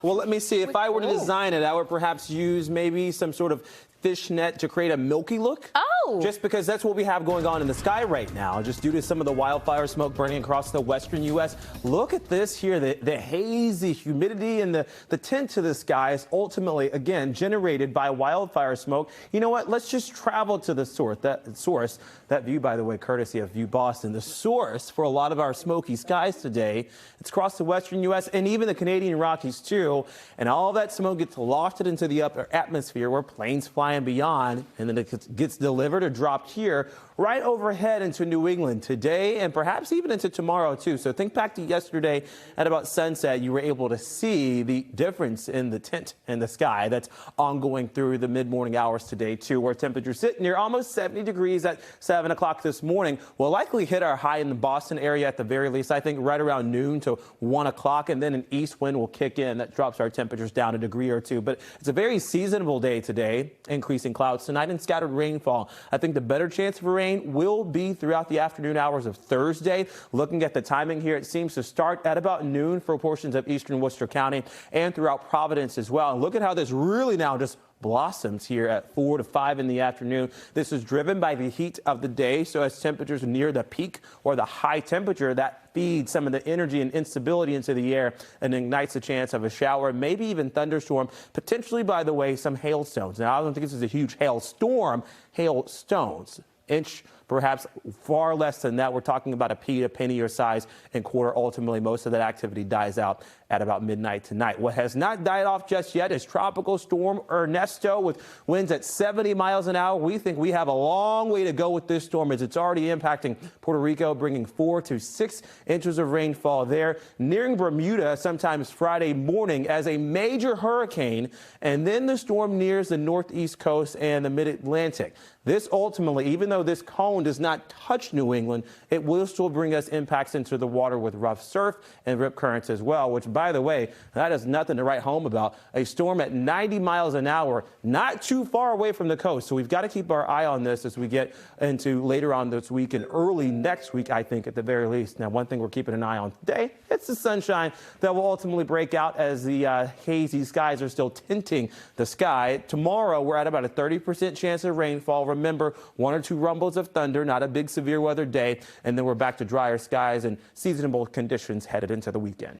Well, let me see. If I were to design it, I would perhaps use maybe some sort of fish net to create a milky look. Oh! Just because that's what we have going on in the sky right now, just due to some of the wildfire smoke burning across the western U.S. Look at this here, the haze, the humidity, and the tint to the sky is ultimately, again, generated by wildfire smoke. You know what? Let's just travel to the source. That view, by the way, courtesy of View Boston, the source for a lot of our smoky skies today. It's across the western U.S. and even the Canadian Rockies, too. And all that smoke gets lofted into the upper atmosphere where planes fly and beyond, and then it gets delivered or dropped here right overhead into New England today and perhaps even into tomorrow too. So think back to yesterday at about sunset, you were able to see the difference in the tint in the sky that's ongoing through the mid-morning hours today too, where temperatures sit near almost 70 degrees at 7 o'clock this morning. We'll likely hit our high in the Boston area at the very least, I think right around noon to 1 o'clock, and then an east wind will kick in. That drops our temperatures down a degree or two, but it's a very seasonable day today. Increasing clouds tonight and scattered rainfall. I think the better chance for rain will be throughout the afternoon hours of Thursday. Looking at the timing here, it seems to start at about noon for portions of eastern Worcester County and throughout Providence as well. And look at how this really now just blossoms here at 4 to 5 in the afternoon. This is driven by the heat of the day. So as temperatures near the peak or the high temperature, that feeds some of the energy and instability into the air and ignites the chance of a shower, maybe even thunderstorm, potentially, by the way, some hailstones. Now, I don't think this is a huge hailstorm, hailstones. Inch, perhaps far less than that. We're talking about a pea, a penny or size and quarter. Ultimately, most of that activity dies out at about midnight tonight. What has not died off just yet is Tropical Storm Ernesto with winds at 70 miles an hour. We think we have a long way to go with this storm as it's already impacting Puerto Rico, bringing 4 to 6 inches of rainfall there, nearing Bermuda sometimes Friday morning as a major hurricane, and then the storm nears the northeast coast and the mid-Atlantic. This ultimately, even though this cone does not touch New England, it will still bring us impacts into the water with rough surf and rip currents as well, which, by the way, that is nothing to write home about. A storm at 90 miles an hour, not too far away from the coast. So we've got to keep our eye on this as we get into later on this week and early next week, I think, at the very least. Now, one thing we're keeping an eye on today, it's the sunshine that will ultimately break out as the hazy skies are still tinting the sky. Tomorrow, we're at about a 30% chance of rainfall. Remember, 1 or 2 rumbles of thunder, not a big severe weather day, and then we're back to drier skies and seasonable conditions headed into the weekend.